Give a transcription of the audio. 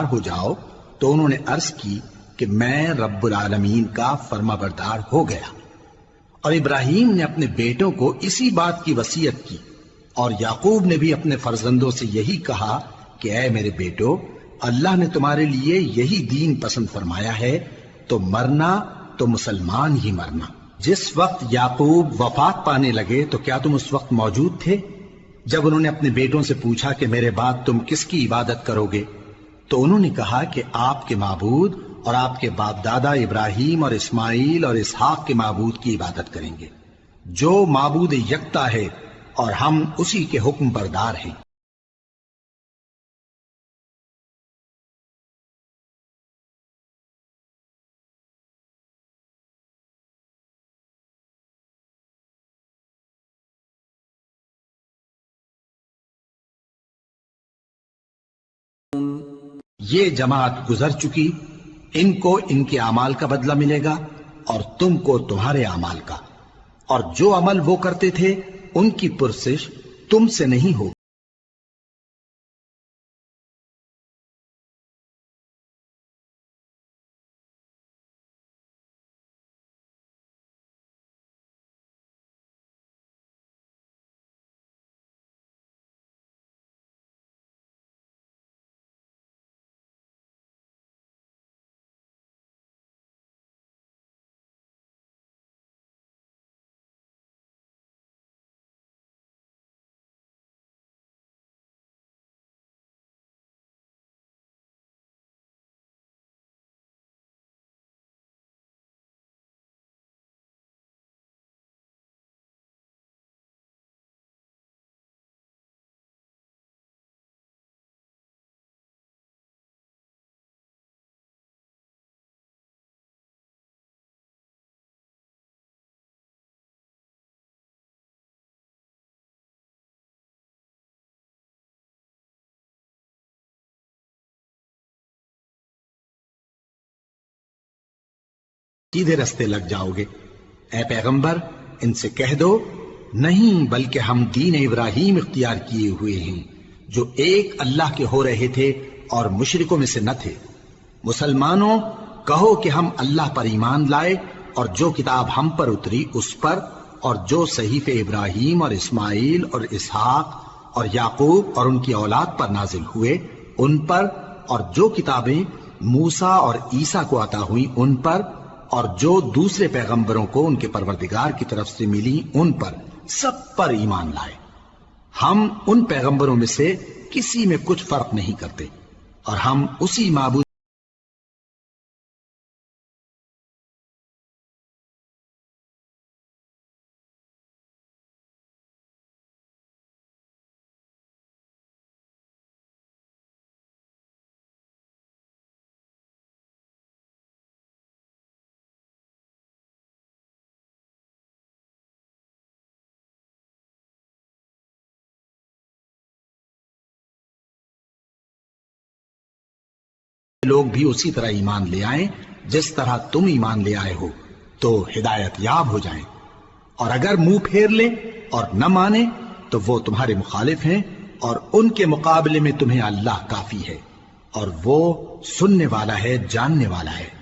हो जाओ, तो उन्होंने अर्ज की कि मैं रब्बुल आलमीन का फर्माबरदार हो गया। और इब्राहीम ने अपने बेटों को इसी बात की वसीयत की, और याकूब ने भी अपने फर्जंदों से यही कहा कि ऐ मेरे बेटो, अल्लाह ने तुम्हारे लिए यही दीन पसंद फरमाया है, तो मरना तो मुसलमान ही मरना। जिस वक्त याकूब वफात पाने लगे तो क्या तुम उस वक्त मौजूद थे? जब उन्होंने अपने बेटों से पूछा कि मेरे बाद तुम किसकी इबादत करोगे, तो उन्होंने कहा कि आपके माबूद और आपके बाप दादा इब्राहीम और इस्माइल और इसहाक के माबूद की इबादत करेंगे, जो माबूद यकता है, और हम उसी के हुक्म बरदार हैं। ये जमात गुजर चुकी, इनको इनके अमाल का बदला मिलेगा और तुमको तुम्हारे अमाल का, और जो अमल वो करते थे उनकी पुरसिश तुमसे नहीं होगी। सीधे रास्ते लग जाओगे। ए पैगंबर, इनसे कह दो, नहीं, बल्कि हम दीन इब्राहीम इख्तियार किए हुए हैं, जो एक अल्लाह के हो रहे थे और मुशरिकों में से न थे। मुसलमानों, कहो कि हम अल्लाह पर ईमान लाए और जो किताब हम पर उतरी उस पर, और जो सहीफे इब्राहीम और इस्माइल और इसहाक और याकूब और उनकी औलाद पर नाजिल हुए उन पर, और जो किताबें मूसा और ईसा को अता हुई उन पर, और जो दूसरे पैगंबरों को उनके परवरदिगार की तरफ से मिली उन पर, सब पर ईमान लाए। हम उन पैगंबरों में से किसी में कुछ फर्क नहीं करते, और हम उसी माबूद लोग भी उसी तरह ईमान ले आए जिस तरह तुम ईमान ले आए हो, तो हिदायत याब हो जाएं। और अगर मुंह फेर ले और न माने तो वो तुम्हारे मुखालिफ हैं, और उनके मुकाबले में तुम्हें अल्लाह काफी है, और वो सुनने वाला है, जानने वाला है।